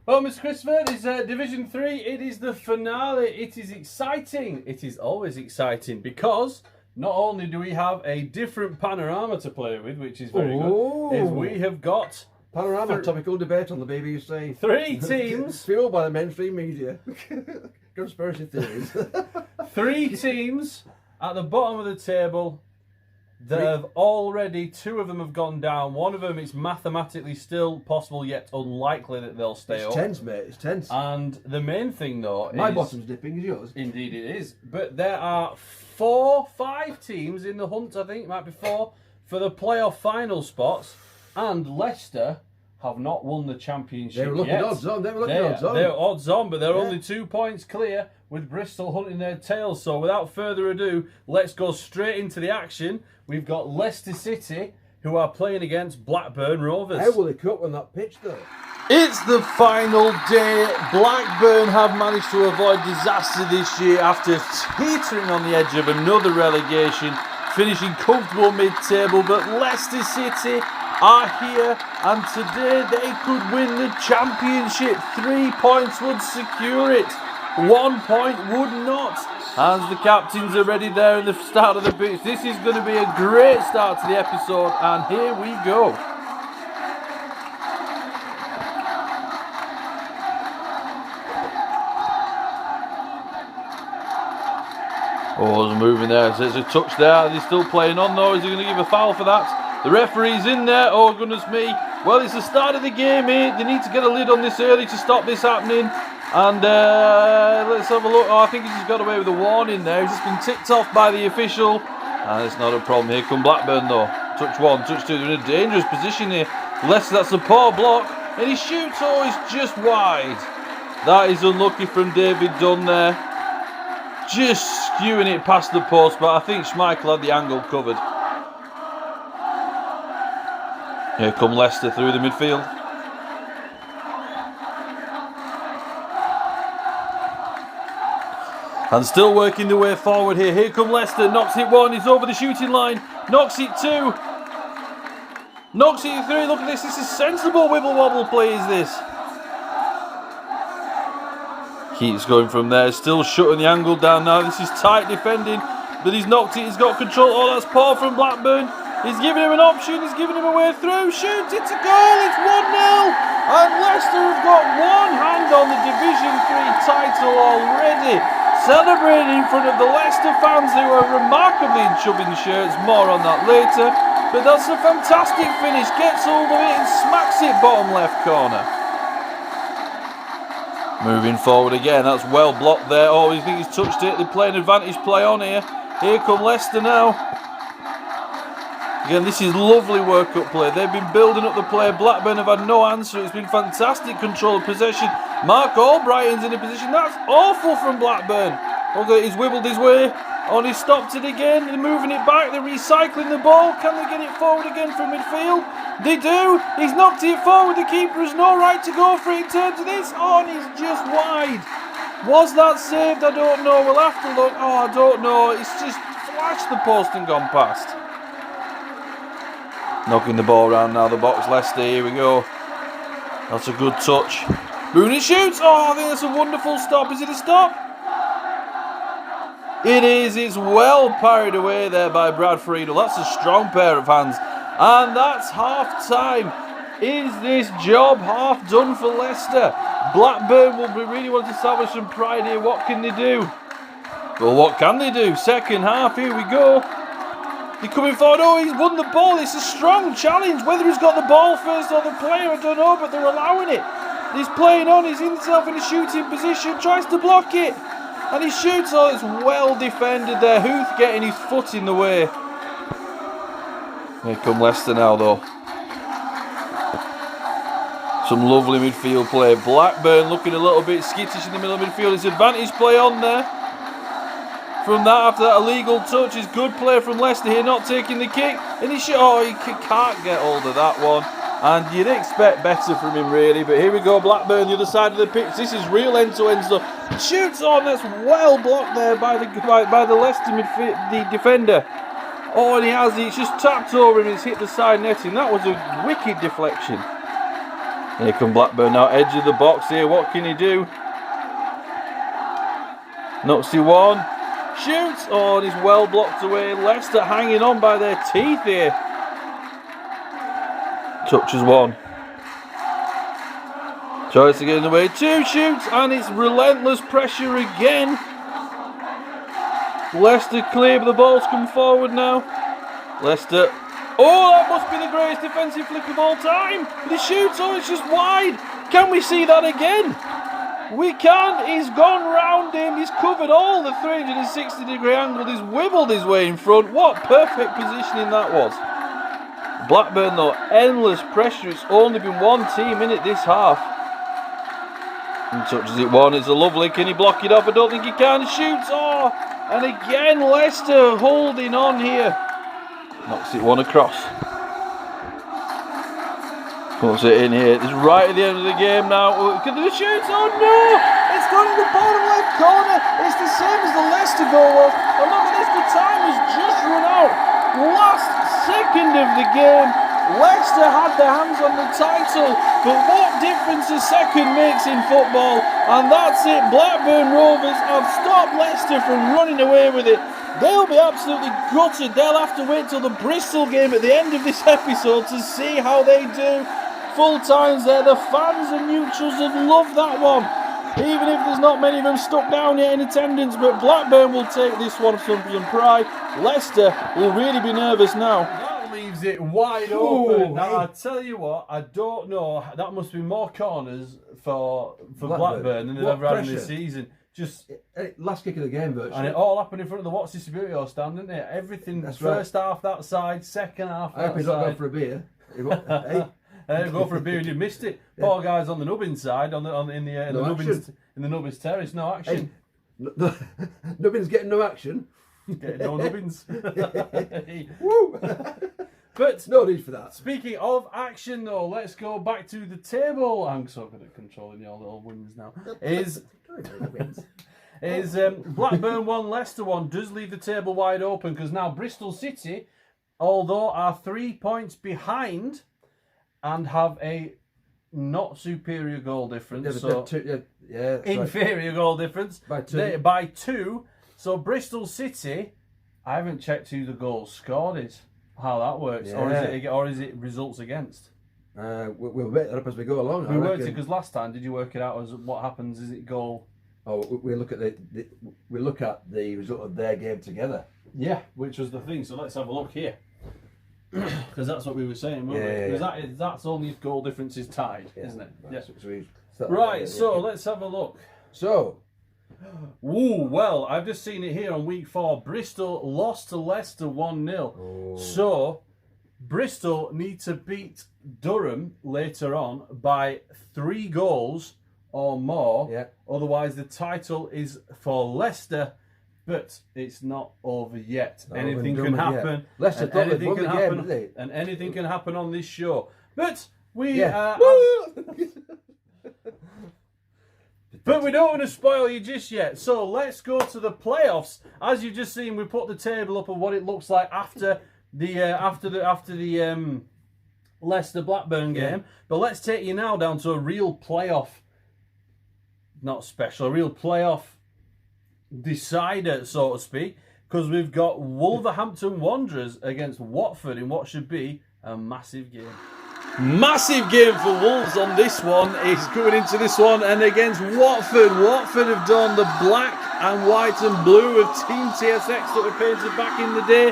Well, Mr. Christopher, it's Division 3. It is the finale. It is exciting. It is always exciting because not only do we have a different panorama to play with, which is very good, is we have got... Panorama, topical debate on the BBC. 3 teams. Fueled by the mainstream media. Conspiracy theories. 3 teams at the bottom of the table that have already, 2 of them have gone down. One of them is mathematically still possible, yet unlikely that they'll stay up. It's tense, mate. It's tense. And the main thing, though, My bottom's dipping, is yours? Indeed it is. But there are 5 teams in the hunt, I think, it might be 4, for the playoff final spots. And Leicester have not won the championship They were looking yet. odds on. They were looking odds on. They're odds on, but they're only 2 points clear with Bristol hunting their tails. So without further ado, let's go straight into the action. We've got Leicester City, who are playing against Blackburn Rovers. How will they cope on that pitch, though? It's the final day. Blackburn have managed to avoid disaster this year after teetering on the edge of another relegation, finishing comfortable mid-table, but Leicester City are here, and today they could win the championship. 3 points would secure it. 1 point would not. As the captains are ready there in the start of the pitch. This is going to be a great start to the episode, and here we go. Oh, there's a moving there. There's a touch there. They're still playing on though. Is he going to give a foul for that? The referee's in there. Oh, goodness me. Well, it's the start of the game here. They need to get a lid on this early to stop this happening. And let's have a look. Oh, I think he's just got away with a warning there. He's just been ticked off by the official. And it's not a problem. Here come Blackburn though. Touch 1, touch 2. They're in a dangerous position here. Leicester, that's a poor block. And he shoots. Oh, he's just wide. That is unlucky from David Dunn there. Just skewing it past the post, but I think Schmeichel had the angle covered. Here come Leicester through the midfield. And still working the way forward here. Here come Leicester, knocks it 1, he's over the shooting line, knocks it 2, knocks it 3. Look at this, this is sensible wibble wobble play, is this? Keeps going from there, still shutting the angle down now. This is tight defending, but he's knocked it, he's got control. Oh, that's poor from Blackburn. He's giving him an option, he's giving him a way through. Shoots, it's a goal, it's 1-0. And Leicester have got one hand on the Division 3 title already. Celebrating in front of the Leicester fans who are remarkably in chubbing shirts. More on that later. But that's a fantastic finish. Gets hold of it and smacks it bottom left corner. Moving forward again, that's well blocked there. Oh, you think he's touched it? They're playing advantage play on here. Here come Leicester now. Again, this is lovely work-up play. They've been building up the play. Blackburn have had no answer. It's been fantastic control of possession. Mark Albrighton's in a position. That's awful from Blackburn. Okay, he's wibbled his way. Oh, and he stopped it again. They're moving it back. They're recycling the ball. Can they get it forward again from midfield? They do. He's knocked it forward. The keeper has no right to go for it in terms of this. Oh, and he's just wide. Was that saved? I don't know. We'll have to look. Oh, I don't know. It's just flashed the post and gone past. Knocking the ball around now, the box. Leicester, here we go. That's a good touch. Rooney shoots. Oh, I think that's a wonderful stop. Is it a stop? It is. It's well parried away there by Bradford. That's a strong pair of hands. And that's half time. Is this job half done for Leicester? Blackburn will be really wanting to establish some pride here. What can they do? Well, what can they do? Second half, here we go. They're coming forward. Oh, he's won the ball. It's a strong challenge. Whether he's got the ball first or the player, I don't know, but they're allowing it. He's playing on. He's himself in a shooting position. Tries to block it. And he shoots. Oh, it's well defended there. Huth getting his foot in the way. Here come Leicester now, though. Some lovely midfield play. Blackburn looking a little bit skittish in the middle of midfield. It's advantage play on there. From that, after that illegal touch, is good play from Leicester here, not taking the kick. And he can't get hold of that one. And you'd expect better from him, really. But here we go, Blackburn, the other side of the pitch. This is real end-to-end stuff. Shoots on, that's well blocked there by the Leicester the defender. Oh, and he's just tapped over him. He's hit the side netting. That was a wicked deflection. Here come Blackburn now, edge of the box here. What can he do? Knocks he one. Shoots! Oh, and he's well blocked away. Leicester hanging on by their teeth here. Touches one. Tries to get in the way. Two shoots, and it's relentless pressure again. Leicester clear, but the ball's come forward now. Leicester. Oh, that must be the greatest defensive flick of all time. But he shoots. Oh, it's just wide. Can we see that again? We can't. He's gone round him. He's covered all the 360-degree angle. He's wibbled his way in front. What perfect positioning that was. Blackburn, though, endless pressure. It's only been one team in it this half. He touches it one. It's a lovely. Can he block it off? I don't think he can. Shoots. Oh, and again, Leicester holding on here. Knocks it one across. Puts it in here. It's right at the end of the game now. Can the shoots? Oh no! It's gone in the bottom left corner. It's the same as the Leicester goal was. And look at this, the time has just run out. Last second of the game. Leicester had their hands on the title. But what difference a second makes in football. And that's it. Blackburn Rovers have stopped Leicester from running away with it. They'll be absolutely gutted. They'll have to wait till the Bristol game at the end of this episode to see how they do. Full times there. The fans and neutrals have loved that one. Even if there's not many of them stuck down yet in attendance. But Blackburn will take this one with some pride. Leicester will really be nervous now. That leaves it wide open. Now, I tell you what, I don't know. That must be more corners for Blackburn than they've ever had in this season. Just last kick of the game, virtually. And it all happened in front of the Watford Subbuteo stand, didn't it? Everything. That's first half that side, second half I that hope he's side. not going for a beer. Go for a beer and you missed it. Yeah. Poor guys on the nubbin side, in the Nubbins terrace, no action. Hey, Nubbins getting no action. Getting no nubbins. Woo! But no need for that. Speaking of action, though, let's go back to the table. I'm so good at controlling your little wins now. Blackburn 1, Leicester 1 does leave the table wide open because now Bristol City, although are 3 points behind and have a not superior goal difference, inferior goal difference by two. So Bristol City, I haven't checked who the goal scored is, how that works, or is it results against? We'll make that up as we go along. We worked it because last time, did you work it out as what happens? Is it goal? Oh, we look at the result of their game together. Yeah, which was the thing. So let's have a look here, because that's what we were saying, weren't we? Because that's only if goal difference is tied, isn't it? Right, yeah. So let's have a look. So. Ooh, well, I've just seen it here on week 4. Bristol lost to Leicester 1-0. Oh. So, Bristol need to beat Durham later on by 3 goals or more. Yeah. Otherwise, the title is for Leicester, but it's not over yet. Anything can happen. Yet. Leicester thought they'd won the game, didn't they? And anything can happen on this show. But we... But we don't want to spoil you just yet. So let's go to the playoffs. As you've just seen, we put the table up of what it looks like after the Leicester Blackburn game. Yeah. But let's take you now down to a real playoff, not special, a real playoff decider, so to speak, because we've got Wolverhampton Wanderers against Watford in what should be a massive game. Massive game for Wolves on this one. He's coming into this one and against Watford. Watford have done the black and white and blue of Team TSX that were painted back in the day.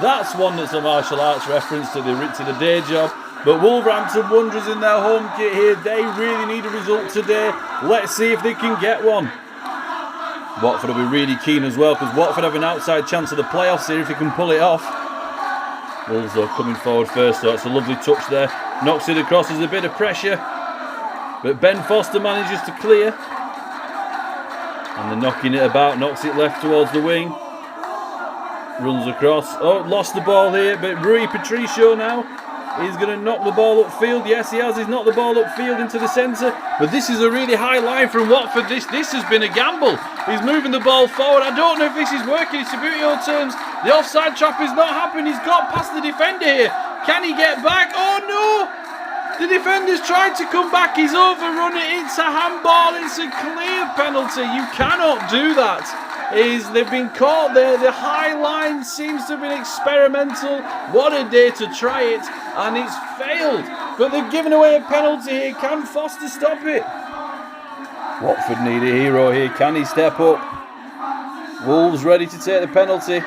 That's one that's a martial arts reference to the day job. But Wolverhampton Wanderers in their home kit here, they really need a result today. Let's see if they can get one. Watford will be really keen as well because Watford have an outside chance of the playoffs here if they can pull it off. Wolves though coming forward first, so it's a lovely touch there. Knocks it across, there's a bit of pressure. But Ben Foster manages to clear. And they're knocking it about, knocks it left towards the wing. Runs across. Oh, lost the ball here, but Rui Patricio now. He's going to knock the ball upfield. Yes, he has. He's knocked the ball upfield into the centre. But this is a really high line from Watford. This has been a gamble. He's moving the ball forward. I don't know if this is working in Subbuteo terms. The offside trap is not happening. He's got past the defender here. Can he get back? Oh, no! The defender's tried to come back. He's overrun it. It's a handball. It's a clear penalty. You cannot do that. They've been caught there. The high line seems to have been experimental. What a day to try it. And it's failed. But they've given away a penalty here. Can Foster stop it? Watford need a hero here. Can he step up? Wolves ready to take the penalty.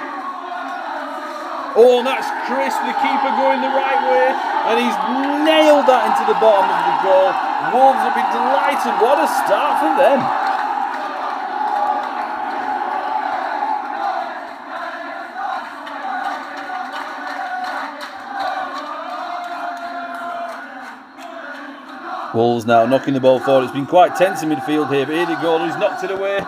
Oh, and that's crisp. The keeper going the right way. And he's nailed that into the bottom of the goal. Wolves will be delighted. What a start from them. Wolves now knocking the ball forward. It's been quite tense in midfield here, but here they go. He's knocked it away.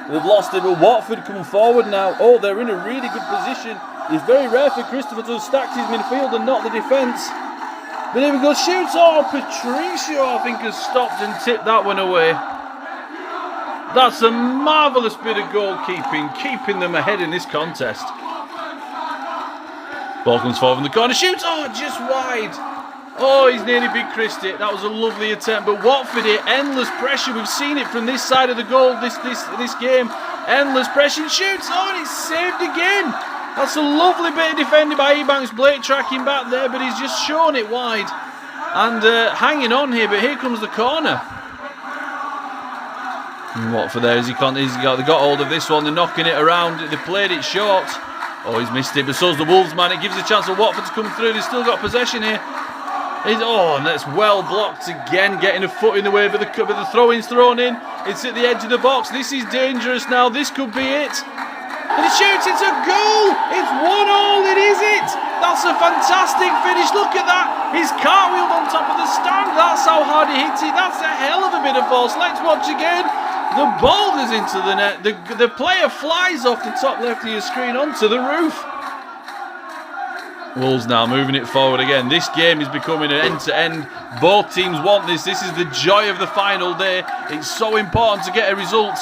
They've lost it, but Watford come forward now. Oh, they're in a really good position. It's very rare for Christopher to have stacked his midfield and not the defence. But here we go. Shoots. Oh, Patricio, I think, has stopped and tipped that one away. That's a marvellous bit of goalkeeping, keeping them ahead in this contest. Ball comes forward from the corner. Shoots. Oh, just wide. Oh, he's nearly big Christ it. That was a lovely attempt. But Watford here, endless pressure. We've seen it from this side of the goal this game. Endless pressure. Shoots. Oh, and it's saved again. That's a lovely bit of defending by Ebanks. Blake tracking back there, but he's just shown it wide. And hanging on here, but here comes the corner. And Watford there, they got hold of this one. They're knocking it around. They played it short. Oh, he's missed it, but so's the Wolves man. It gives a chance for Watford to come through. They've still got possession here. Oh, and that's well blocked again, getting a foot in the way, but the throw-in's thrown in. It's at the edge of the box. This is dangerous now. This could be it. And he shoots. It's a goal. It's 1-1. It is it. That's a fantastic finish. Look at that. He's cartwheeled on top of the stand. That's how hard he hits it. That's a hell of a bit of force. Let's watch again. The ball goes into the net. The player flies off the top left of your screen onto the roof. Wolves now moving it forward again. This game is becoming an end-to-end. Both teams want this. This is the joy of the final day. It's so important to get a result.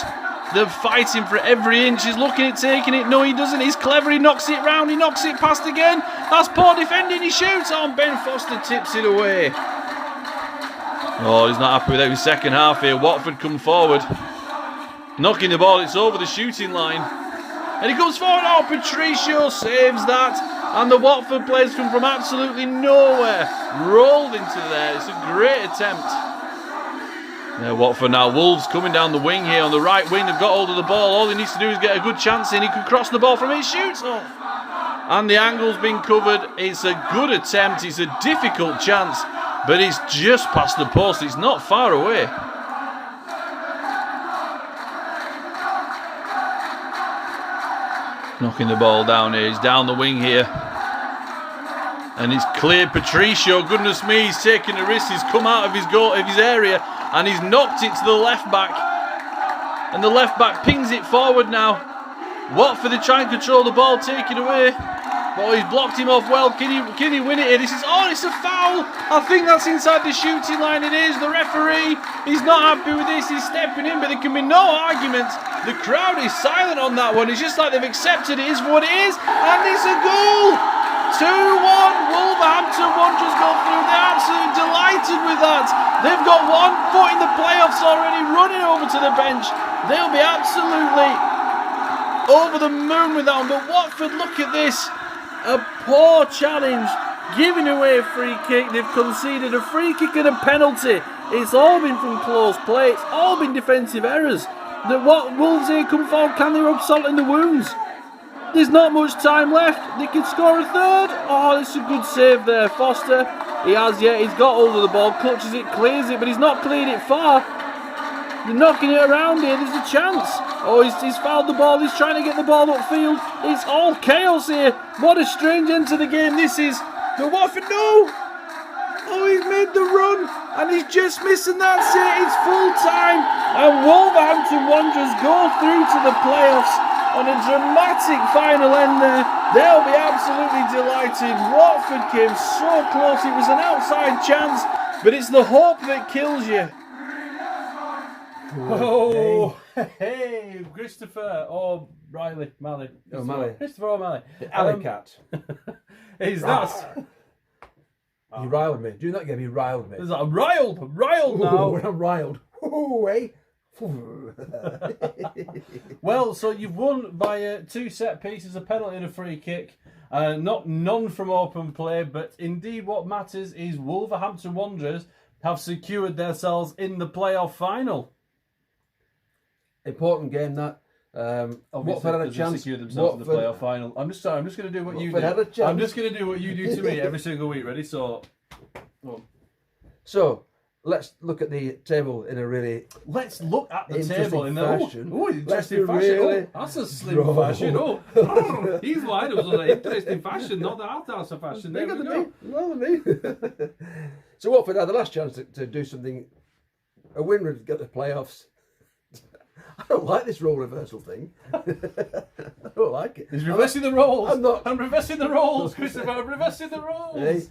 They're fighting for every inch. He's looking at taking it. No, he doesn't. He's clever. He knocks it round. He knocks it past again. That's poor defending. He shoots on. Ben Foster tips it away. Oh, he's not happy with every second half here. Watford come forward. Knocking the ball. It's over the shooting line. And he comes forward. Oh, Patricio saves that. And the Watford players come from absolutely nowhere. Rolled into there. It's a great attempt. Yeah, Watford now. Wolves coming down the wing here on the right wing. They've got hold of the ball. All he needs to do is get a good chance in. He can cross the ball from it. Shoots. Oh. And the angle's been covered. It's a good attempt. It's a difficult chance. But it's just past the post. It's not far away. Knocking the ball down here. He's down the wing here. And it's cleared. Patricio, goodness me, he's taking a risk. He's come out of his area and he's knocked it to the left back. And the left back pings it forward now. Watford, they try and control the ball, take it away. But he's blocked him off well. Can he win it here? It's a foul. I think that's inside the shooting line. It is. The referee, he's not happy with this. He's stepping in, but there can be no argument. The crowd is silent on that one. It's just like they've accepted it is what it is. And it's a goal. 2-1. Wolverhampton Wanderers go through. They're absolutely delighted with that. They've got 1 foot in the playoffs already, running over to the bench. They'll be absolutely over the moon with that one. But Watford, look at this. A poor challenge, giving away a free kick. They've conceded a free kick and a penalty. It's all been from close play. It's all been defensive errors. What Wolves here come forward? Can they rub salt in the wounds? There's not much time left. They can score a third. Oh, it's a good save there. Foster, he's got hold of the ball, clutches it, clears it, but he's not cleared it far. They're knocking it around here. There's a chance. Oh, he's fouled the ball. He's trying to get the ball upfield. It's all chaos here. What a strange end to the game this is. But Watford, no. Oh, he's made the run. And he's just missing. That's it. It's full time. And Wolverhampton Wanderers go through to the playoffs on a dramatic final end there. They'll be absolutely delighted. Watford came so close. It was an outside chance. But it's the hope that kills you. Oh, hey, Christopher O'Malley. O'Malley. Christopher O'Malley. The alley cat. He's not. He riled me. During that game, he riled me. Is that riled now? When I'm riled. Ooh, eh? Well, so you've won by 2 set pieces, a penalty and a free kick. None from open play, but indeed what matters is Wolverhampton Wanderers have secured themselves in the playoff final. Important game that. Watford had a chance to secure themselves in the playoff final. I'm just going to do what you do. I'm just going to do what you do to me every single week. Ready? So let's look at the table in a really. Let's look at the table in fashion. Interesting fashion. That's a slim fashion. He's wide. It was an interesting fashion, not the Arthouse of fashion. There we go. Well, me. So Watford had the last chance to do something. A win would get the playoffs. I don't like this role reversal thing. I don't like it. He's reversing the roles. I'm reversing the roles, Christopher. I'm reversing the roles. Hey,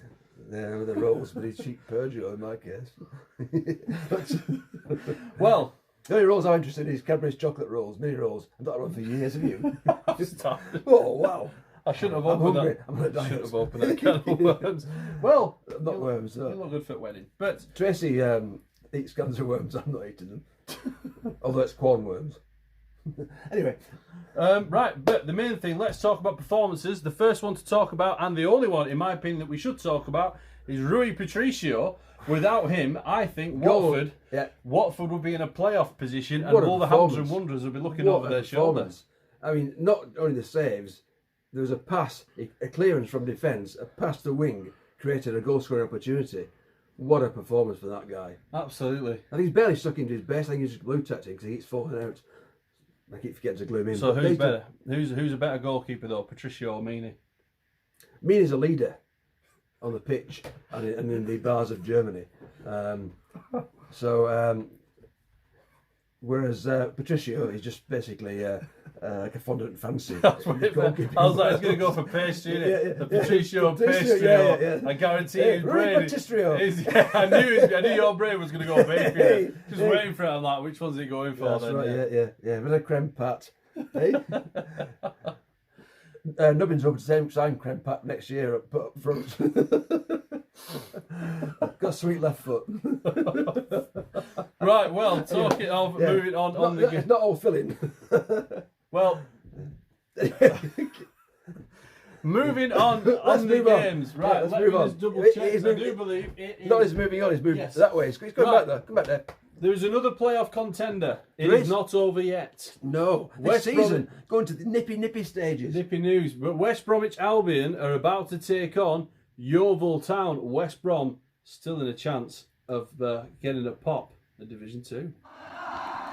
yeah, with the roles, but he's cheap Peugeot in my case. Well, the only rolls I'm interested in is Cadbury's chocolate rolls, mini rolls. I've not had one for years, have you? Stop. Oh, wow. I shouldn't have opened that. I'm on a diet. Should have opened that can of worms. Well, not worms. You look good for a wedding. But Tracy eats cans of worms. I'm not eating them. Although it's corn worms. Anyway. Right, but the main thing, let's talk about performances. The first one to talk about, and the only one, in my opinion, that we should talk about, is Rui Patricio. Without him, I think Watford would be in a playoff position, and Wolverhampton Wanderers would be looking over their shoulders. I mean, not only the saves, there was a pass, a clearance from defence, a pass to wing, created a goal-scoring opportunity. What a performance for that guy. Absolutely. I think he's barely stuck into his base. I think he's just blue tactic because he keeps falling out. I keep forgetting to glue him in. So who's better? Who's a better goalkeeper though, Patricio or Meany? Meany's a leader on the pitch and in the bars of Germany. Whereas Patricio is just basically like a fondant fancy. I was like, he's going to go for pastry. The Patricio pastry. I guarantee his brain. I knew your brain was going to go bakery. Just waiting for it. I'm like, which one's he going for? That's then? Right. Yeah. With a creme pat. Hey. Nubbin's hoping to sign creme pat next year up front. Got a sweet left foot. Right, well, moving on the game. It's not all filling. Well, moving on the games. Right, let's move on. Just double check. I do believe it is. Not he's moving on, he's moving that way. He's going back there. Come back there. There is another playoff contender. It is not over yet. No. This season, going to the nippy stages. Nippy news. But West Bromwich Albion are about to take on Yeovil Town. West Brom still in a chance of getting a pop in Division 2.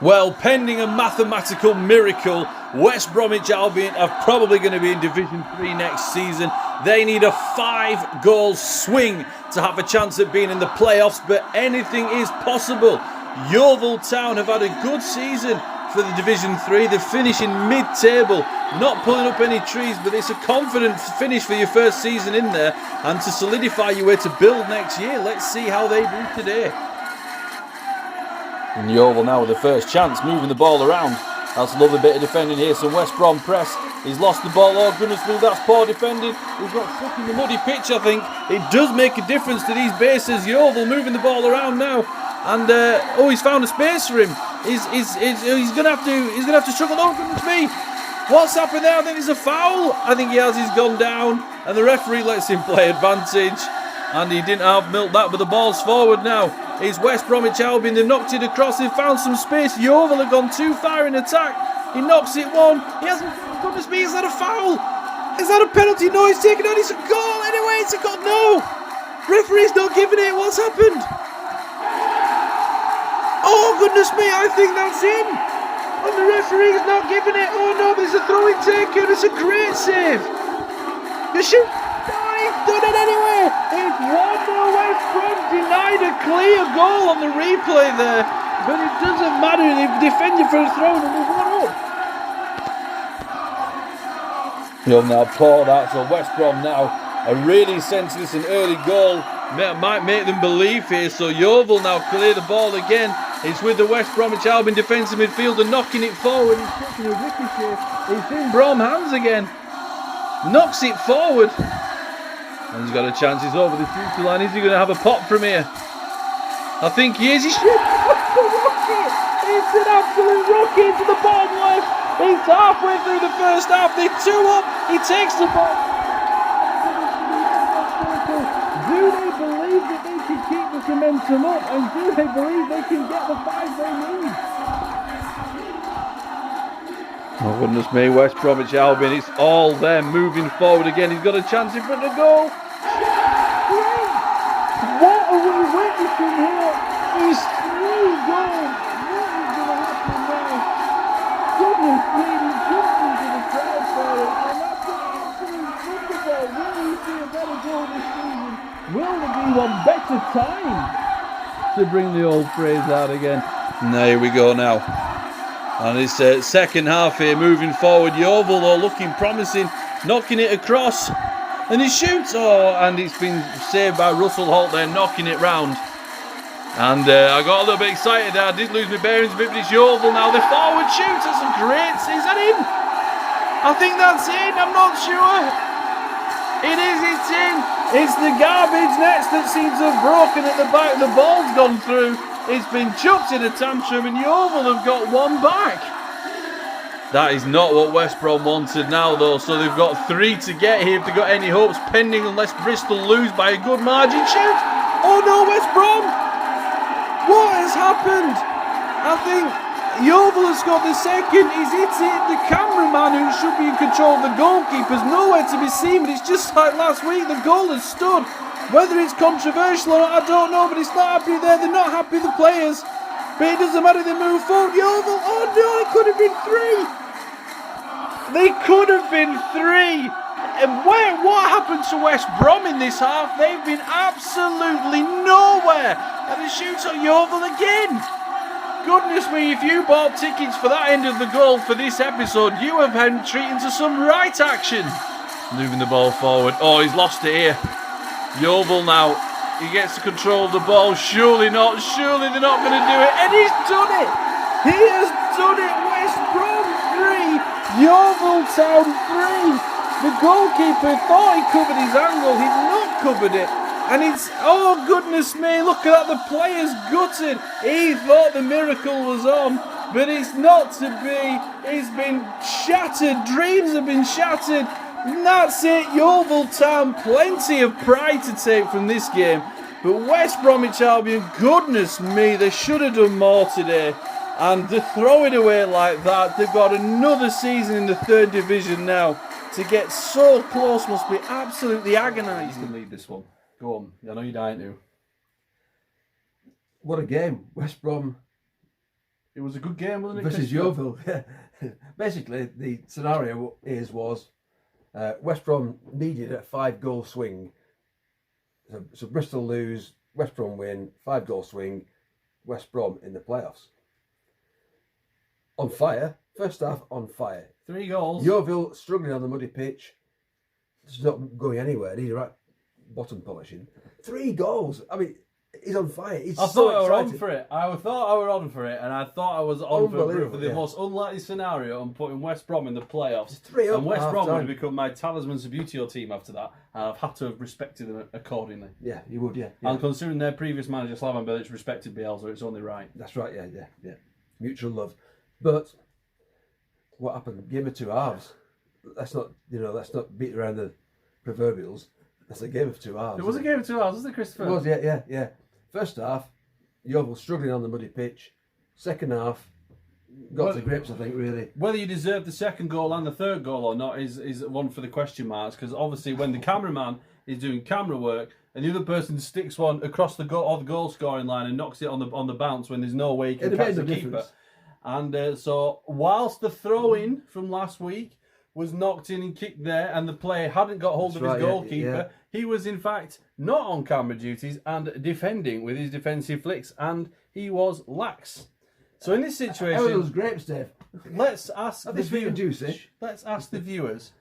Well, pending a mathematical miracle, West Bromwich Albion are probably going to be in Division 3 next season. They need a 5-goal swing to have a chance at being in the playoffs, but anything is possible. Yeovil Town have had a good season for the Division 3. They're finishing mid-table, not pulling up any trees, but it's a confident finish for your first season in there and to solidify your way to build next year. Let's see how they do today. And Yeovil now with the first chance, moving the ball around. That's a lovely bit of defending here. Some West Brom press. He's lost the ball. Oh, goodness me, that's poor defending. He's got stuck in the muddy pitch, I think. It does make a difference to these bases. Yeovil moving the ball around now. And, he's found a space for him. He's going to have to struggle. Oh, goodness me. What's happened there? I think it's a foul. I think he has. He's gone down. And the referee lets him play advantage. And he didn't have milk that, but the ball's forward now. It's West Bromwich Albion. They've knocked it across. They've found some space. Yeovil have gone too far in attack. He knocks it one. He hasn't. Goodness me, is that a foul? Is that a penalty? No, he's taken out. It's a goal anyway. It's a goal. No. Referee's not giving it. What's happened? Oh, goodness me. I think that's in. And the referee's not giving it. Oh, no, there's a throw-in taken. It's a great save. You shoot. He's done it anyway. It's 1-0 West Brom, denied a clear goal on the replay there. But it doesn't matter. They've defended for a throw and they've won up. You'll now pour that. So West Brom now are really sensing this an early goal. Might make them believe here. So Yeovil now clear the ball again. It's with the West Bromwich Albion defensive midfielder knocking it forward. He's taking a ricochet. It's in Brom hands again. Knocks it forward. And he's got a chance. He's over the future line. Is he going to have a pop from here? I think he is. He should. Rocket! It's an absolute rocket into the bottom left. It's halfway through the first half. They're 2 up. He takes the ball. Do they believe that they can keep the momentum up? And do they believe they can get the 5 they need? Oh goodness me, West Bromwich Albion, it's all them moving forward again. He's got a chance in front of goal. What are we witnessing here? It's 3 goals. What is going to happen now? Goodness me, he jumps into the crowd for it. And that's an absolute thunderbolt. Will we see a better goal this season? Will there be one better time to bring the old phrase out again? And there we go now. And it's second half here, moving forward. Yeovil though looking promising, knocking it across. And he shoots. Oh, and it's been saved by Russell Holt there, knocking it round. And I got a little bit excited there. I did lose my bearings a bit, but it's Yeovil now. The forward shoots. That's a great. Is that in? I think that's in. I'm not sure. It is. It's in. It's the garbage nets that seems to have broken at the back. The ball's gone through. It's been chucked in a tantrum and Yeovil have got 1 back. That is not what West Brom wanted now though, so they've got 3 to get here if they've got any hopes, pending unless Bristol lose by a good margin. Shoot! Oh no, West Brom! What has happened? I think Yeovil has scored the second. He's hit it. The cameraman who should be in control of the goalkeeper's nowhere to be seen, but it's just like last week, the goal has stood. Whether it's controversial or not, I don't know, but it's not happening there. They're not happy, the players. But it doesn't matter, they move forward. Yeovil, oh no, it could have been 3. They could have been 3. And what happened to West Brom in this half? They've been absolutely nowhere. And they shoot on Yeovil again. Goodness me, if you bought tickets for that end of the goal for this episode, you have been treating to some right action. Moving the ball forward. Oh, he's lost it here. Yeovil now, he gets to control of the ball. Surely not, surely they're not going to do it. And he's done it. He has done it. West Brom 3, Yeovil Town 3. The goalkeeper thought he covered his angle. He's not covered it. And it's, oh goodness me, look at that, the player's gutted. He thought the miracle was on, but it's not to be. It's been shattered. Dreams have been shattered. And that's it, Yeovil Town, plenty of pride to take from this game. But West Bromwich Albion, goodness me, they should have done more today. And to throw it away like that, they've got another season in the 3rd division now. To get so close must be absolutely agonising. You can lead this one. Go on, I know you're dying to. What a game. West Brom. It was a good game, wasn't it? Versus Yeovil. Basically, the scenario was West Brom needed a 5-goal swing. So Bristol lose, West Brom win, 5-goal swing, West Brom in the playoffs. On fire, first half on fire. 3 goals. Yeovil struggling on the muddy pitch. It's not going anywhere. Needs right bottom polishing. 3 goals. I mean, he's on fire. He's I so thought I were on excited. for it. I thought I were on for it, and I thought I was on for the Yeah. most unlikely scenario on putting West Brom in the playoffs. It's 3 up And West at Brom would half-time. have become my talisman Subbuteo team after that, and I've had to have respected them accordingly. Yeah, you would, yeah. And considering their previous manager Slaven Bilic respected Bielsa, it's only right. That's right, yeah. Mutual love. But what happened? Game of 2 halves. Let's not beat around the proverbials. That's a game of 2 halves. It was a game of 2 hours, wasn't it, Christopher? It was, yeah. First half, Yeovil struggling on the muddy pitch. Second half, got to grips, I think, really. Whether you deserve the second goal and the third goal or not is one for the question marks, because obviously when the cameraman is doing camera work and the other person sticks one across the goal or the goal scoring line and knocks it on the bounce when there's no way he can catch the keeper. And so whilst the throw-in from last week was knocked in and kicked there and the player hadn't got hold of his goalkeeper, he was in fact not on camera duties and defending with his defensive flicks, and he was lax. So in this situation, How are those grapes, Dave? let's ask the viewers,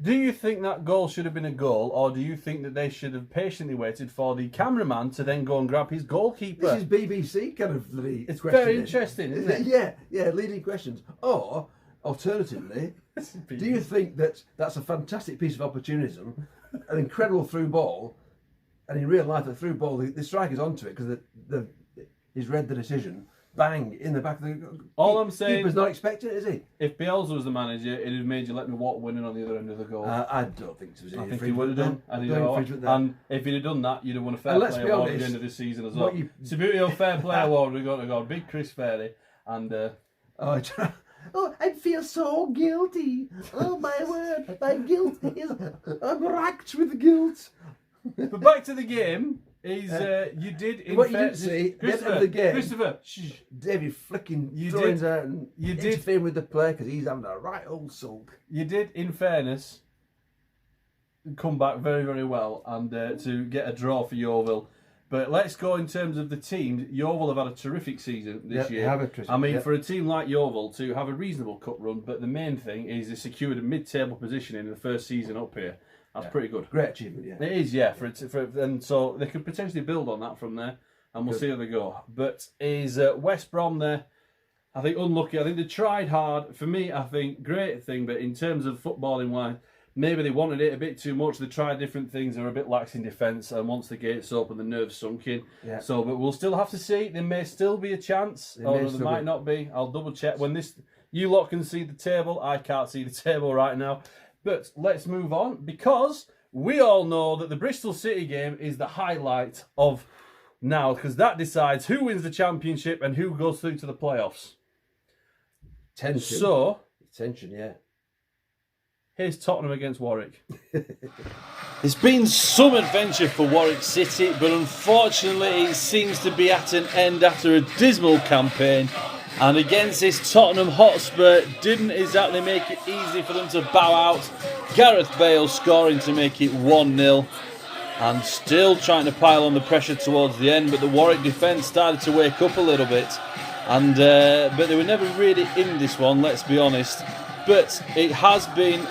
do you think that goal should have been a goal, or do you think that they should have patiently waited for the cameraman to then go and grab his goalkeeper? This is BBC kind of the It's question. very interesting, isn't it? Yeah, leading questions. Or, alternatively, do you think that that's a fantastic piece of opportunism an incredible through ball, and in real life, the through ball, the striker's onto it because he's read the decision. Bang in the back of the. All I'm saying, keeper's not expecting it, is he? If Bielsa was the manager, it'd have made you let me walk winning on the other end of the goal. I don't think so. I think he would have done. And if he'd have done that, you'd have won a fair play award at the end of the season as well. Subbuteo fair play award. We're going to go big Chris Fairley and. Oh, I feel so guilty. Oh my word, my guilt is. I'm racked with guilt. But back to the game. You did in what you didn't see at the end of the game. Christopher, shh. David flicking drawings out and interfering with the play because he's having a right old sulk. You did, in fairness, come back very, very well and to get a draw for Yeovil. But let's go in terms of the team. Yeovil have had a terrific season this year. I mean, for a team like Yeovil to have a reasonable cup run, but the main thing is they secured a mid-table position in the first season up here. That's pretty good. Great achievement, yeah. It is, yeah. And so they could potentially build on that from there, and we'll see how they go. But is West Brom there? I think unlucky. I think they tried hard. For me, I think great thing, but in terms of footballing wise, maybe they wanted it a bit too much. They tried different things. They were a bit lax in defence, and once the gates open, the nerves sunk in. Yeah. So, but we'll still have to see. There may still be a chance, or there might not be. I'll double check when this. You lot can see the table. I can't see the table right now. But let's move on, because we all know that the Bristol City game is the highlight of now, because that decides who wins the championship and who goes through to the playoffs. Tension, yeah. Here's Tottenham against Warwick. It's been some adventure for Warwick City, but unfortunately it seems to be at an end after a dismal campaign. And against this Tottenham Hotspur, didn't exactly make it easy for them to bow out. Gareth Bale scoring to make it 1-0. And still trying to pile on the pressure towards the end, but the Warwick defence started to wake up a little bit. And but they were never really in this one, let's be honest. But it has been,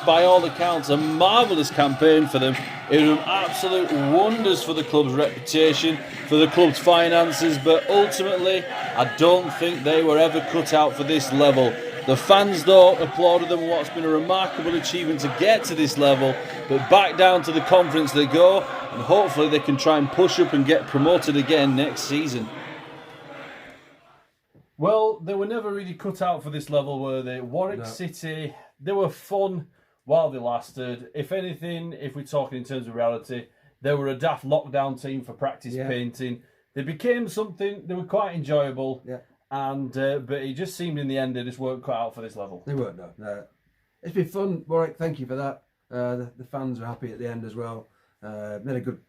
by all accounts, a marvellous campaign for them. It was absolute wonders for the club's reputation, for the club's finances, but ultimately, I don't think they were ever cut out for this level. The fans, though, applauded them on what's been a remarkable achievement to get to this level, but back down to the conference they go, and hopefully they can try and push up and get promoted again next season. Well, they were never really cut out for this level, were they? Warwick City, they were fun while they lasted. If anything, if we're talking in terms of reality, they were a daft lockdown team for practice painting. They became something, they were quite enjoyable. Yeah. And but it just seemed in the end they just weren't cut out for this level. They weren't, no. It's been fun, Warwick, thank you for that. The fans were happy at the end as well. Made a good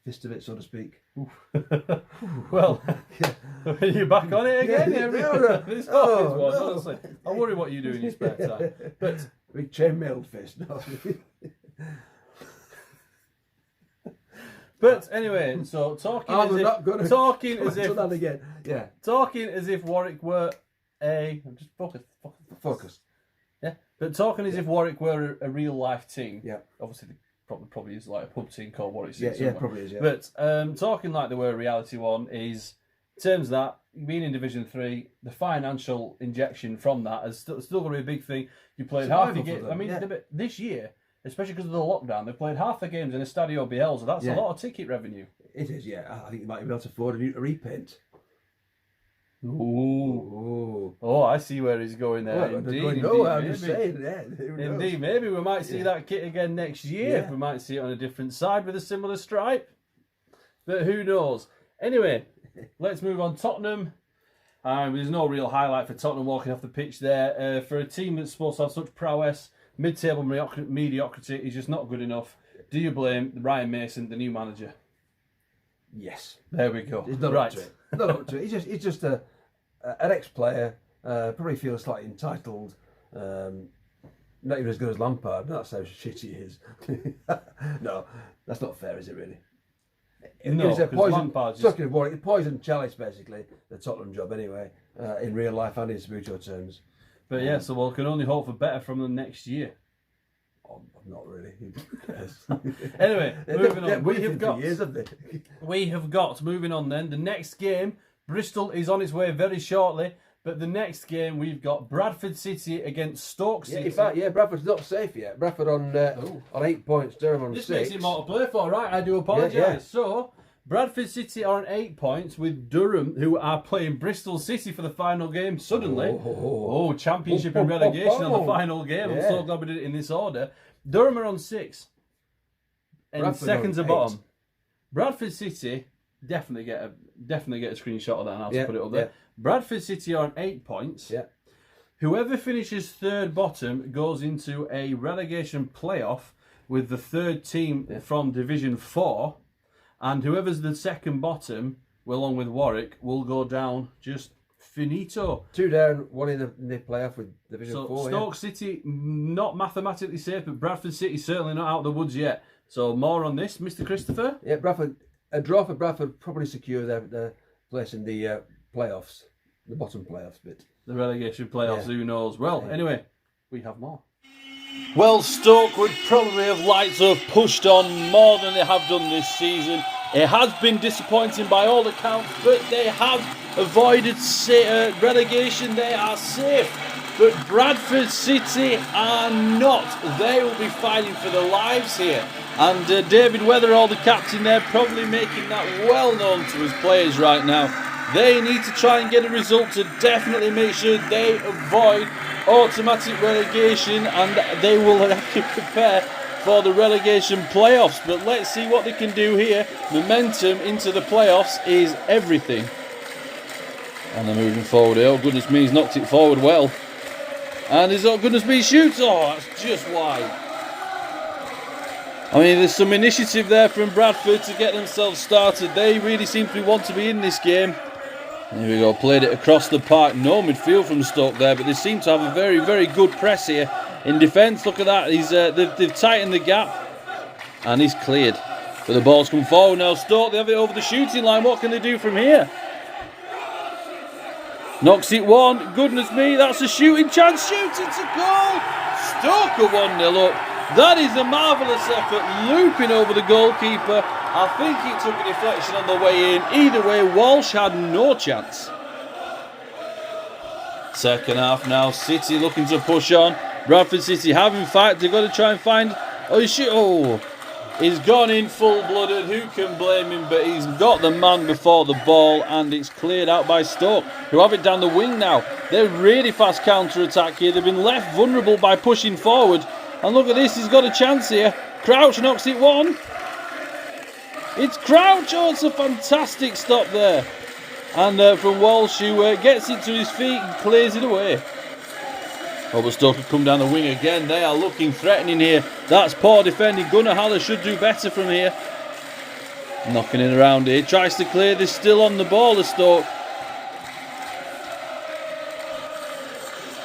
fist of it, so to speak. Well, are you back on it again? This one, honestly. I worry what you do in your spare time. But big chainmailed fist. No. But anyway, so talking as if Warwick were just focus. Yeah, but talking as if Warwick were a real life team. Yeah, obviously. Probably is like a pub team called Warwick City. Yeah, probably is. Yeah. But talking like they were a reality one is, in terms of that, being in Division 3, the financial injection from that is still going to be a big thing. You played half the games. I mean, this year, especially because of the lockdown, they played half the games in a Stadio Bielsa. That's a lot of ticket revenue. It is, yeah. I think you might be able to afford a repaint. Ooh. Oh, I see where he's going there. Well, indeed, I'm just saying. Indeed, maybe we might see that kit again next year. Yeah. We might see it on a different side with a similar stripe. But who knows? Anyway, let's move on. Tottenham. There's no real highlight for Tottenham walking off the pitch there. For a team that's supposed to have such prowess, mid-table mediocrity is just not good enough. Do you blame Ryan Mason, the new manager? Yes. There we go. He's not up to it. Not up to it. He's just an ex-player. Probably feels slightly entitled. Not even as good as Lampard. That's how shit he is. No, that's not fair, is it really? No, it's a poison chalice, basically, the Tottenham job anyway, in real life and in Subbuteo terms. But yeah, so we can only hope for better from them next year. Not really. Anyway, moving on. We have got, moving on then, the next game, Bristol is on its way very shortly. But the next game, we've got Bradford City against Stoke City. In fact, Bradford's not safe yet. Bradford on 8 points, Durham on 6. This makes it more to play for, right? I do apologise. Yeah. So, Bradford City are on 8 points with Durham, who are playing Bristol City for the final game suddenly. Championship and relegation on the final game. I'm so glad we did it in this order. Durham are on 6. And Bradford second to on bottom. 8. Bradford City definitely get a screenshot of that and I'll put it up there. Yeah. Bradford City are on 8 points. Yeah. Whoever finishes third bottom goes into a relegation playoff with the third team from Division 4. And whoever's the second bottom, along with Warwick, will go down just finito. 2 down, 1 in the playoff with Division 4. Stoke City, not mathematically safe, but Bradford City certainly not out of the woods yet. So more on this, Mr. Christopher? Yeah, a draw for Bradford probably secure their place in the playoffs, the bottom playoffs bit. The relegation playoffs, who knows? Well, anyway, we have more. Well, Stoke would probably have liked to have pushed on more than they have done this season. It has been disappointing by all accounts, but they have avoided relegation. They are safe. But Bradford City are not. They will be fighting for their lives here. And David Weatherall, the captain there, probably making that well known to his players right now. They need to try and get a result to definitely make sure they avoid automatic relegation, and they will have to prepare for the relegation playoffs. But let's see what they can do here. Momentum into the playoffs is everything. And they're moving forward here. Oh, goodness me, he's knocked it forward well. And he's, oh, goodness me, shoots. Oh, that's just wide. I mean, there's some initiative there from Bradford to get themselves started. They really seem to want to be in this game. Here we go, played it across the park. No midfield from Stoke there, but they seem to have a very, very good press here in defence. Look at that, they've tightened the gap, and he's cleared. But the ball's come forward now. Stoke, they have it over the shooting line. What can they do from here? Knocks it one. Goodness me, that's a shooting chance. Shoots, it's a goal. Stoke are 1-0 up. That is a marvellous effort, looping over the goalkeeper. I think he took a deflection on the way in. Either way, Walsh had no chance. Second half now, City looking to push on. Bradford City have in fact, they've got to try and find... he's gone in full-blooded. Who can blame him? But he's got the man before the ball, and it's cleared out by Stoke, who have it down the wing now. They're really fast counter-attack here. They've been left vulnerable by pushing forward. And look at this, he's got a chance here. Crouch knocks it one. It's Crouch. Oh, it's a fantastic stop there. And from Walsh, who gets it to his feet and clears it away. Oh, but Stoke have come down the wing again. They are looking threatening here. That's poor defending. Gunnar Haller should do better from here. Knocking it around here. Tries to clear this, still on the ball, the Stoke.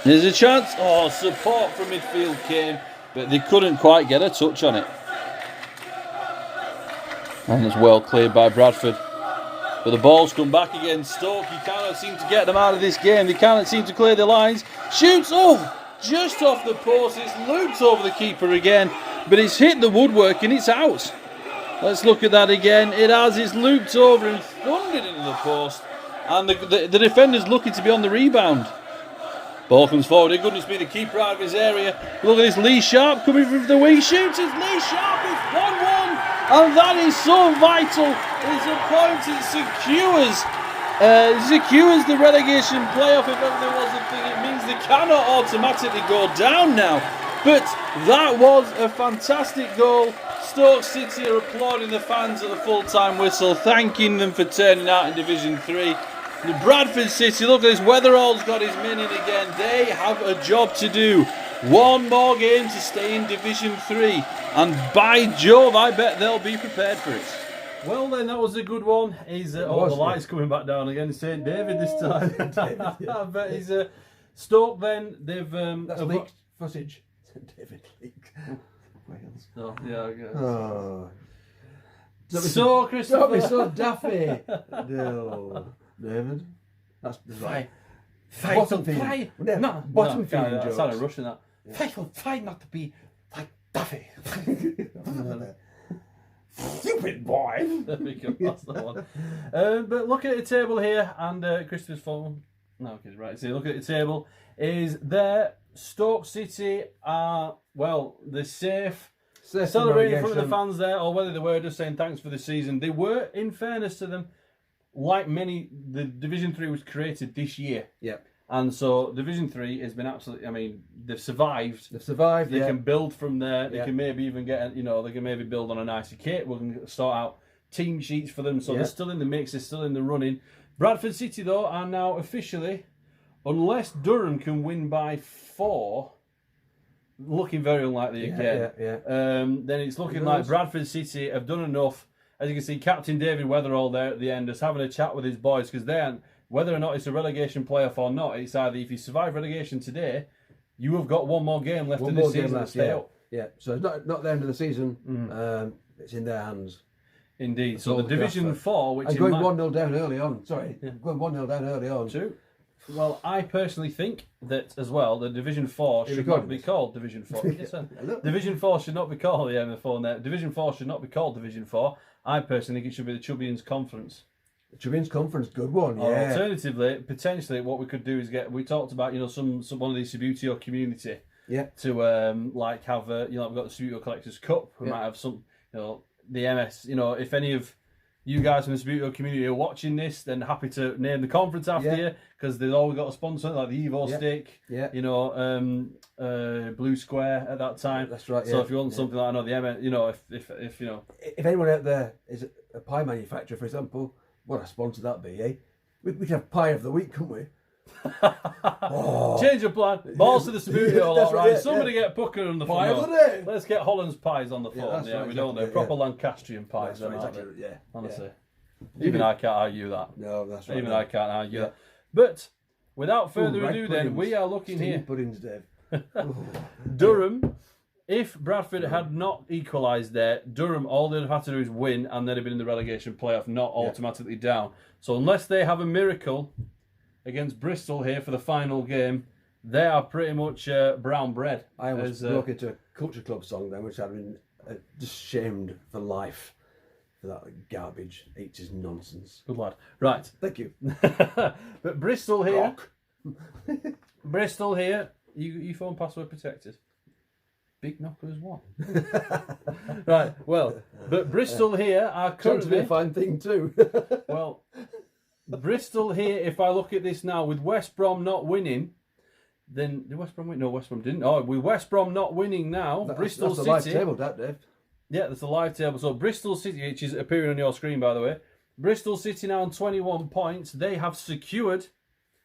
There's a chance. Oh, support from midfield came, but they couldn't quite get a touch on it. And it's well cleared by Bradford. But the ball's come back again. Stoke, you cannot seem to get them out of this game. They cannot seem to clear the lines. Shoots, just off the post. It's looped over the keeper again, but it's hit the woodwork and it's out. Let's look at that again. It has, it's looped over and thundered into the post. And the defender's looking to be on the rebound. Ball comes forward. Goodness me, the keeper out of his area. Look at this, Lee Sharp coming from the wing. Shoots, it's Lee Sharp. It's 1-1. And that is so vital. It's a point. It secures the relegation playoff. If ever there was a thing, it means they cannot automatically go down now. But that was a fantastic goal. Stoke City are applauding the fans at the full-time whistle, thanking them for turning out in Division 3. The Bradford City, look at this, Weatherall's got his men in again. They have a job to do. One more game to stay in Division 3. And by Jove, I bet they'll be prepared for it. Well then, that was a good one. He's the lights coming back down again. St. David this time. But he's Stoke then. They've that's leaked footage. St. David leaked. Wales. Oh, yeah, I guess. Oh. So, Christopher. Don't be so daffy. No, David. That's right. Bottom feeding. No, bottom feeding jokes. I started rushing that. Try not to be like Duffy. Stupid boy. There we go. That's the one. But looking at the table here, and Christopher's phone No, okay, right. So look at the table. Is there Stoke City are, well, they're safe. Celebrating in front of the fans there, or whether they were just saying thanks for the season. They were, in fairness to them, like many, the Division 3 was created this year. Yeah. And so Division 3 has been absolutely, I mean, they've survived. They yeah. can build from there. They Yeah. can maybe even get, they can maybe build on a nicer kit. We can sort out team sheets for them. So they're still in the mix, they're still in the running. Bradford City, though, are now officially, unless Durham can win by 4, looking very unlikely again. Then it's looking like Bradford City have done enough. As you can see, Captain David Weatherall there at the end is having a chat with his boys, because then, whether or not it's a relegation playoff or not, it's either if you survive relegation today, you have got one more game left in this season to stay up. Yeah, so it's not the end of the season. It's in their hands. Indeed. That's so the Division 4, which is going 1-0 down early on. Sorry, going 1-0 down early on. True. Well, I personally think that as well, the Division 4 should not be called Division 4. Yes, Division 4 should not be called the phone there. Division 4 should not be called Division 4. I personally think it should be the Chubbians Conference. The Chubbians Conference, good one. Or Yeah. alternatively, potentially, what we could do is we talked about, some one of these Subbuteo community. Yeah. To like have we've got the Subbuteo Collectors Cup. We might have some, the MS. If any of you guys from the Subbuteo community are watching this, then happy to name the conference after you, because they've always got a sponsor like the Yeovil stick. Yeah. Blue Square at that time. That's right. So if you want something like the MS, if anyone out there is a pie manufacturer, for example, what a sponsor that'd be, eh? We'd have pie of the week, couldn't we? Change of plan. Balls to the Subbuteo lot, right? Yeah, Somebody get Pucker on the Pie phone. of the day. Let's get Holland's pies on the phone. that's right, we don't know. exactly, Proper Lancastrian pies, That's right, aren't exactly, they? yeah. Honestly. Even I can't argue that. No, that's right. Even I can't argue that. But without further Right ado, puddings. then, we are looking Steamy here. puddings, Dave. Durham, if Bradford had not equalised there, Durham, all they'd have had to do is win, and they'd have been in the relegation playoff, not automatically down. So unless they have a miracle against Bristol here for the final game, they are pretty much brown bread. I almost broke into a Culture Club song then, which I've been just shamed for life for that garbage. It's just nonsense. Good lad. Right. Thank you. But Bristol here. Rock. Bristol here. You phone password protected. Big knockers one. Right. Well, but Bristol here are Trying to be currently a fine thing too. well. Bristol here. If I look at this now, with West Brom not winning, then did West Brom win? No, West Brom didn't. Oh, with West Brom not winning now, Bristol that's City. the live table, that, Dave. Yeah, that's a live table. So Bristol City, which is appearing on your screen, by the way. Bristol City now on 21 points. They have secured,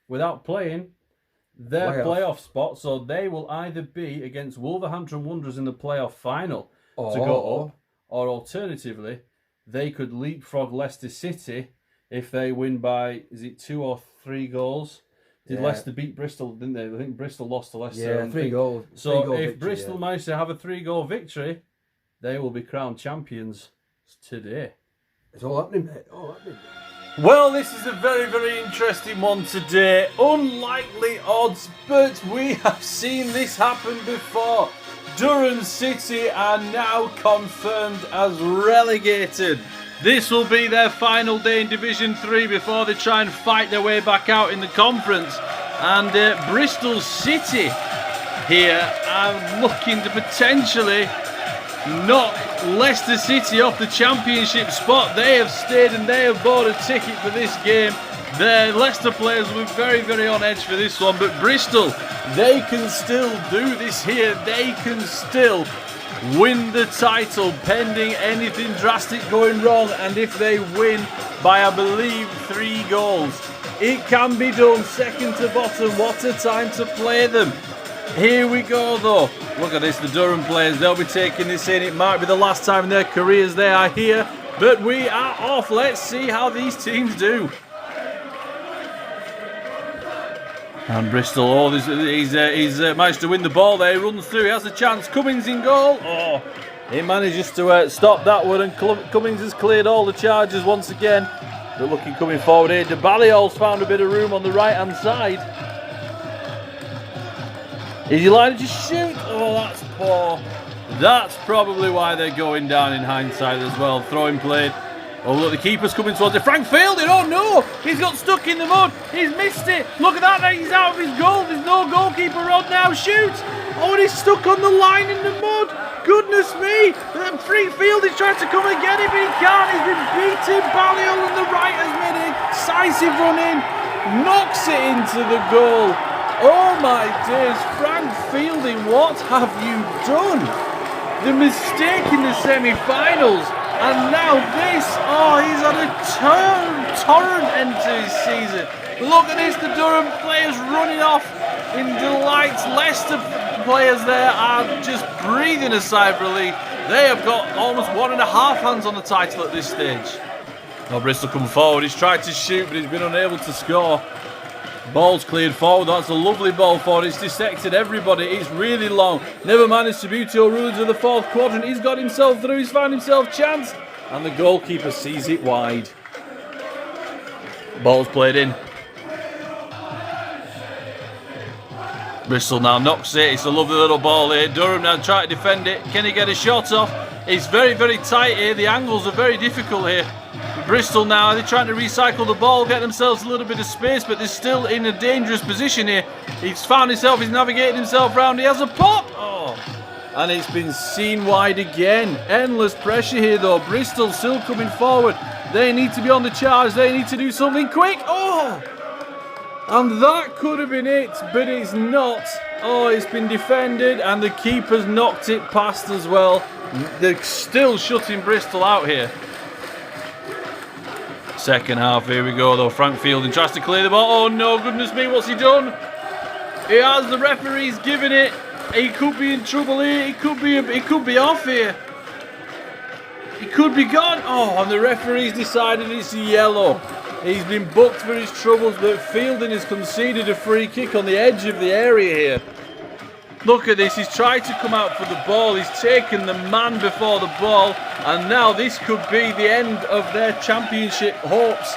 without playing, their playoff spot. So they will either be against Wolverhampton Wanderers in the playoff final to go up, or alternatively, they could leapfrog Leicester City if they win by, is it 2 or 3 goals? Did Leicester beat Bristol, didn't they? I think Bristol lost to Leicester. Yeah, 3 goals. So if Bristol manage to have a 3-goal victory, they will be crowned champions today. It's all happening, mate. All happening. Well, this is a very, very interesting one today. Unlikely odds, but we have seen this happen before. Durham City are now confirmed as relegated. This will be their final day in Division 3 before they try and fight their way back out in the conference. And Bristol City here are looking to potentially knock Leicester City off the championship spot. They have stayed and they have bought a ticket for this game. The Leicester players were very, very on edge for this one, but Bristol, they can still do this here. They can still win the title pending anything drastic going wrong, and if they win by, I believe, 3 goals, it can be done. Second to bottom, what a time to play them. Here we go though. Look at this, the Durham players, they'll be taking this in. It might be the last time in their careers they are here, but we are off. Let's see how these teams do. And Bristol, he's managed to win the ball there. He runs through, he has a chance. Cummings in goal. Oh, he manages to stop that one, and Cummings has cleared all the charges once again. They're looking coming forward here. De Balliol's found a bit of room on the right-hand side. Is he likely to shoot? Oh, that's poor. That's probably why they're going down in hindsight as well. Throwing play. Oh, look, the keeper's coming towards it. Frank Fielding, oh no! He's got stuck in the mud. He's missed it. Look at that, he's out of his goal. There's no goalkeeper on now. Shoot! Oh, and he's stuck on the line in the mud. Goodness me! The free field is trying to come and get him, but he can't. He's been beaten. Balliol on the right has made an incisive run in. Knocks it into the goal. Oh my days, Frank Fielding, what have you done? The mistake in the semi-finals. And now this, he's had a torrent end to his season. Look at this, the Durham players running off in delight. Leicester players there are just breathing a sigh of relief. They have got almost 1.5 hands on the title at this stage. Now Bristol come forward, he's tried to shoot but he's been unable to score. Ball's cleared forward, that's a lovely ball forward, it's dissected everybody, it's really long. Never mind the Subbuteo rules of the 4th quadrant, he's got himself through, he's found himself chance. And the goalkeeper sees it wide. Ball's played in. Bristol now knocks it, it's a lovely little ball here. Durham now trying to defend it, can he get a shot off? It's very, very tight here, the angles are very difficult here. Bristol now, they're trying to recycle the ball, get themselves a little bit of space, but they're still in a dangerous position here. He's found himself, he's navigating himself round, he has a pop! Oh! And it's been seen wide again. Endless pressure here though, Bristol still coming forward. They need to be on the charge, they need to do something quick. Oh! And that could have been it, but it's not. Oh, it's been defended and the keeper's knocked it past as well. They're still shutting Bristol out here. Second half, here we go though. Frank Fielding tries to clear the ball. Oh no, goodness me, what's he done? He has, the referee's given it. He could be in trouble here. He could be off here. He could be gone. Oh, and the referee's decided it's a yellow. He's been booked for his troubles, but Fielding has conceded a free kick on the edge of the area here. Look at this, he's tried to come out for the ball, he's taken the man before the ball, and now this could be the end of their championship hopes.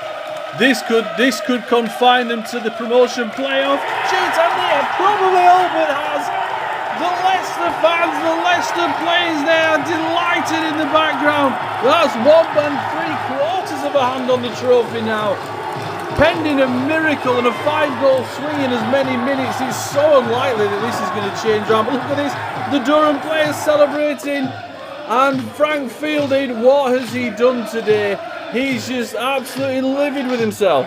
This could confine them to the promotion playoff. Cheats and they probably all but has. The Leicester fans, the Leicester players there are delighted in the background. That's 1 3/4 of a hand on the trophy now. Pending a miracle and a 5-goal swing in as many minutes, it's so unlikely that this is going to change around. But look at this, the Durham players celebrating. And Frank Fielding, what has he done today? He's just absolutely livid with himself.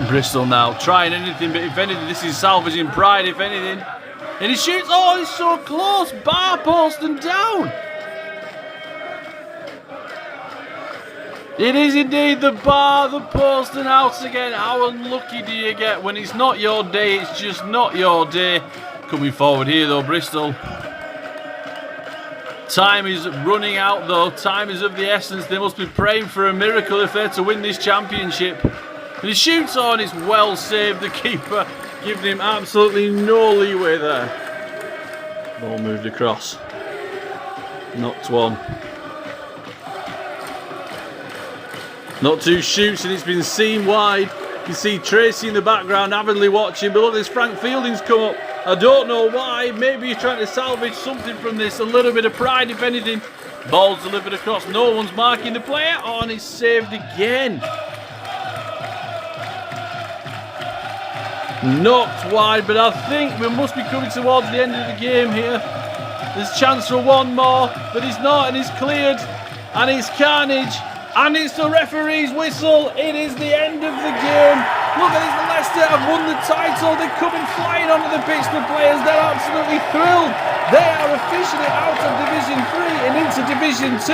Bristol now trying anything, but if anything, this is salvaging pride, if anything. And he shoots, oh, he's so close, bar post and down. It is indeed the bar, the post and out again. How unlucky do you get when it's not your day, it's just not your day. Coming forward here though, Bristol. Time is running out though, time is of the essence. They must be praying for a miracle if they're to win this championship. And he shoots on, it's well saved, the keeper giving him absolutely no leeway there. Ball moved across. Knocked one. Not two shoots and it's been seen wide. You see Tracy in the background avidly watching, but look, this Frank Fielding's come up. I don't know why, maybe he's trying to salvage something from this, a little bit of pride if anything. Ball's delivered across, no one's marking the player. Oh, and it's saved again. Knocked wide, but I think we must be coming towards the end of the game here. There's chance for one more, but it's not, and it's cleared, and it's carnage. And it's the referee's whistle. It is the end of the game. Look at this, the Leicester have won the title. They're coming flying onto the pitch, the players. They're absolutely thrilled. They are officially out of Division 3 and into Division 2.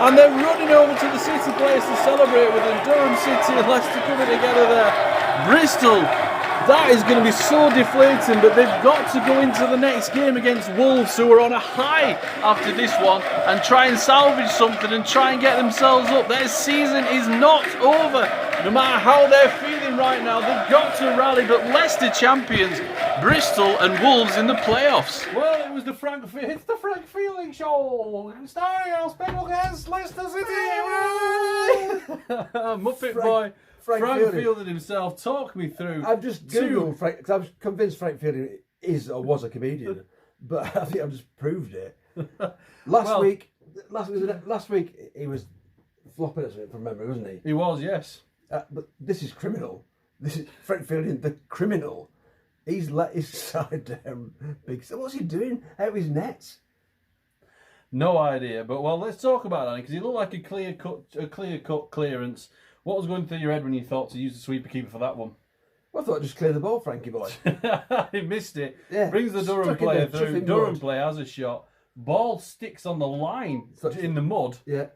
And they're running over to the City place to celebrate with them. Durham City and Leicester coming together there. Bristol, that is going to be so deflating, but they've got to go into the next game against Wolves, who are on a high after this one, and try and salvage something and try and get themselves up. Their season is not over. No matter how they're feeling right now, they've got to rally, but Leicester champions, Bristol and Wolves in the playoffs. Well, it's the Frank Fielding Show, starring our special guest, Leicester City. Muppet Boy. Frank Fielding himself, talk me through. I've just Googled Frank, because I was convinced Frank Fielding is or was a comedian, but I think I've just proved it. Last week, last week he was flopping us from memory, wasn't he? He was, yes. But this is criminal. This is Frank Fielding, the criminal. He's let his side down big. So what's he doing out of his nets? No idea. But well, let's talk about that because he looked like a clear cut clearance. What was going through your head when you thought to use the sweeper keeper for that one? Well, I thought just clear the ball, Frankie boy. He missed it. Yeah. Brings the Durham player through. chuffing Durham mud. player has a shot. Ball sticks on the line in the mud. Yeah.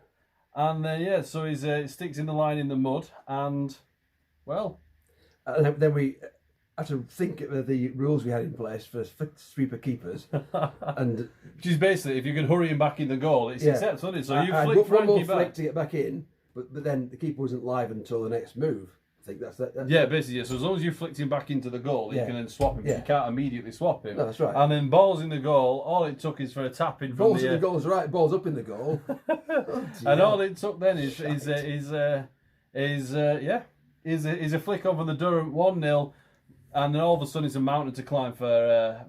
And then, so it sticks in the line in the mud. And, well. And then we had to think of the rules we had in place for sweeper keepers. And which is basically, if you can hurry him back in the goal, it's accepted, isn't it? So you flick one more Frankie back. flick to get back in, but then the keeper wasn't live until the next move. I think that's Basically, so as long as you flicked him back into the goal, you can then swap him. Yeah. You can't immediately swap him. No, that's right. And then balls in the goal, all it took is for a tap in from balls in the goal's right, balls up in the goal. And all it took then is a flick over the Durham 1-0, and then all of a sudden it's a mountain to climb for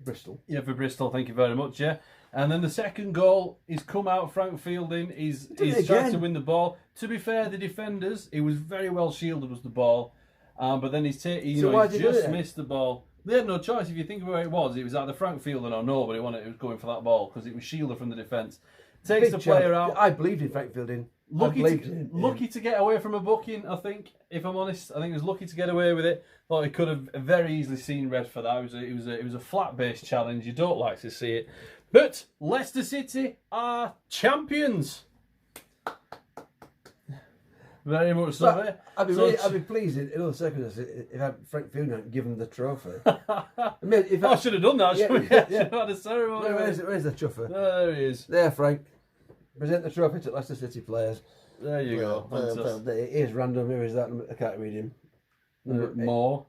Bristol. Yeah, for Bristol. Thank you very much. Yeah. And then the second goal is come out. Frank Fielding. He's trying to win the ball. To be fair, the defenders, he was very well shielded was the ball, but then he just missed the ball. They had no choice. If you think of where it was either Frank Fielding or nobody wanted. It was going for that ball because it was shielded from the defence. Takes the player out. I believed in Frank Fielding. Lucky to get away from a booking, I think. If I'm honest, I think he was lucky to get away with it. Thought he could have very easily seen red for that. It was a flat-based challenge. You don't like to see it. But Leicester City are champions. Very much so. I'd be pleased in other circumstances if Frank Fielding hadn't given the trophy. I should have done that. Should have had a ceremony. Where's the chuffer? There he is. There, Frank. Present the trophy to Leicester City players. There you go. Here's random. Here is that. I can't read him. More.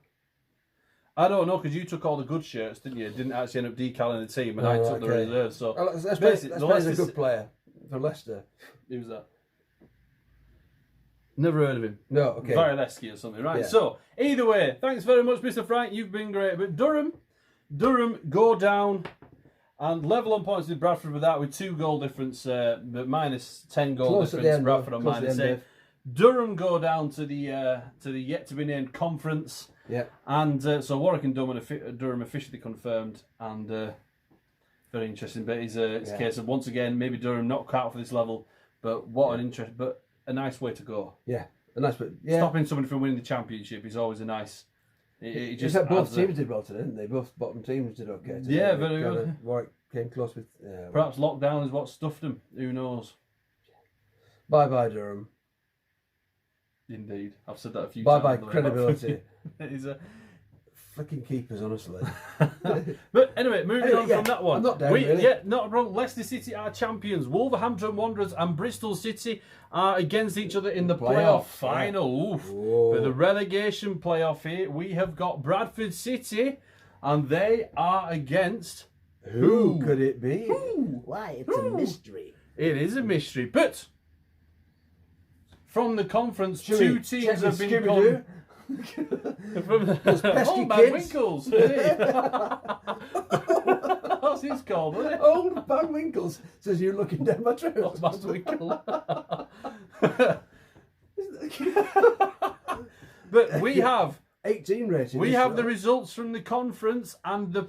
I don't know because you took all the good shirts, didn't you? Didn't actually end up decaling the team, and I took the reserves. So that's a good player for Leicester. Who was that? Never heard of him. No, okay. Varaleski or something, right? Yeah. So either way, thanks very much, Mr. Frank. You've been great. But Durham go down and level on points with Bradford with 2 goal difference, but minus 10 goal difference. Bradford on minus 8. Durham go down to the yet to be named conference. Yeah. And so Warwick and Durham officially confirmed, and very interesting. But it's a case of once again maybe Durham not cut out for this level, but a nice way to go. Yeah, a nice way. Yeah. Stopping somebody from winning the championship is always a nice. It just both teams did well today, didn't they? Both bottom teams did okay today. Yeah, very good. Warwick came close with. Perhaps lockdown is what stuffed them. Who knows? Bye bye Durham. Indeed, I've said that a few times. Bye bye credibility. He's a flicking keepers, honestly. But anyway, moving on from that one. I'm not down, really. Yeah, not wrong. Leicester City are champions. Wolverhampton Wanderers and Bristol City are against each other in the playoff final. Oof. For the relegation playoff here, we have got Bradford City, and they are against who could it be? Why, it's a mystery. It is a mystery, but from the conference, 2 teams have been gone. From Old Man Winkles. What's his called, wasn't it? Old Man Winkles says you're looking down my trousers. Old Man Winkles. But we have 18 rated. We have the results from the conference and the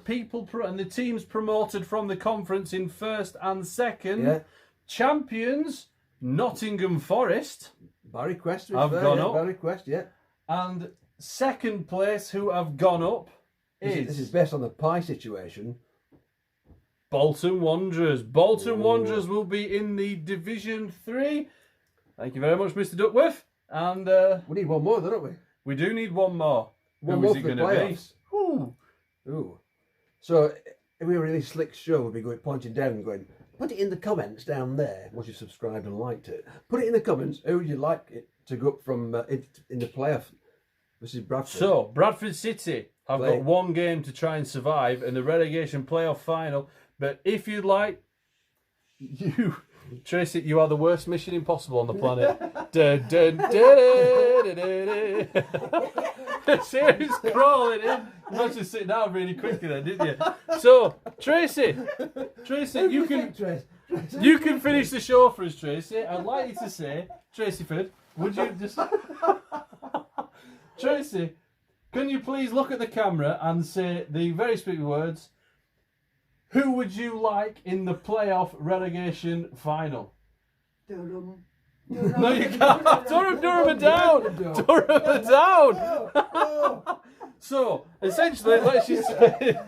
and the teams promoted from the conference in first and second. Yeah. Champions Nottingham Forest. Barry Quest have gone up. Barry Quest, yeah. And second place, who have gone up, this is based on the pie situation. Bolton Wanderers. Bolton Wanderers will be in the Division 3. Thank you very much, Mr. Duckworth. And we need one more, don't we? We do need one more. One Who more is it for the going to be? playoffs. Ooh. So if we were a really slick show, we'd be going pointing down and going, put it in the comments down there once you've subscribed and liked it. Put it in the comments. Who would you like it to go up from in the playoff? This is Bradford. So Bradford City have got one game to try and survive in the relegation playoff final. But if you'd like, Tracy, you are the worst mission impossible on the planet. See who's crawling in. You must have sitting down really quickly then, didn't you? So, Tracy, you can. You can finish the show for us, Tracy. I'd like you to say, Tracy Ford, would you just... Tracy, can you please look at the camera and say the very specific words, who would you like in the playoff relegation final? Durham. No, you can't. Durham are down. Durham are down. So, essentially, let's just say,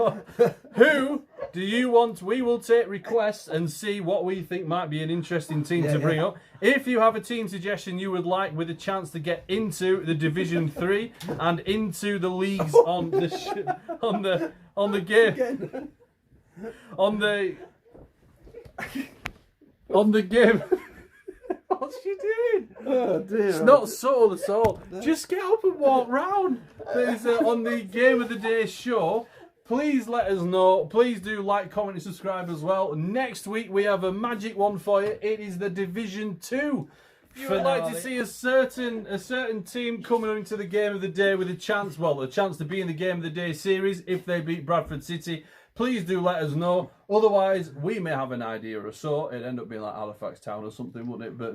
who do you want? We will take requests and see what we think might be an interesting team to bring up. If you have a team suggestion you would like with a chance to get into the Division 3 and into the leagues on the game. On the game. What's she doing? Oh dear. It's not subtle at all. Just get up and walk round. There's on the Game of the Day show. Please let us know. Please do like, comment, and subscribe as well. Next week we have a magic one for you. It is the Division 2. If you would like to see a certain team coming into the Game of the Day with a chance to be in the Game of the Day series if they beat Bradford City, please do let us know. Otherwise, we may have an idea or so. It'd end up being like Halifax Town or something, wouldn't it? But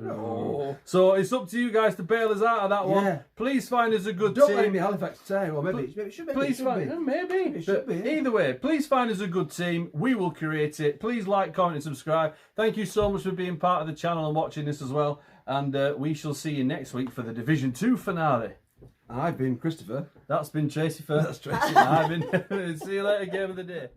so it's up to you guys to bail us out of that one. Please find us a good team. Don't let me Halifax Town, or maybe it should be. Please find maybe. It should be. Either way, please find us a good team. We will create it. Please like, comment, and subscribe. Thank you so much for being part of the channel and watching this as well. And we shall see you next week for the Division 2 finale. I've been Christopher. That's been Tracy first. That's Tracy. I've been. See you later, Game of the Day.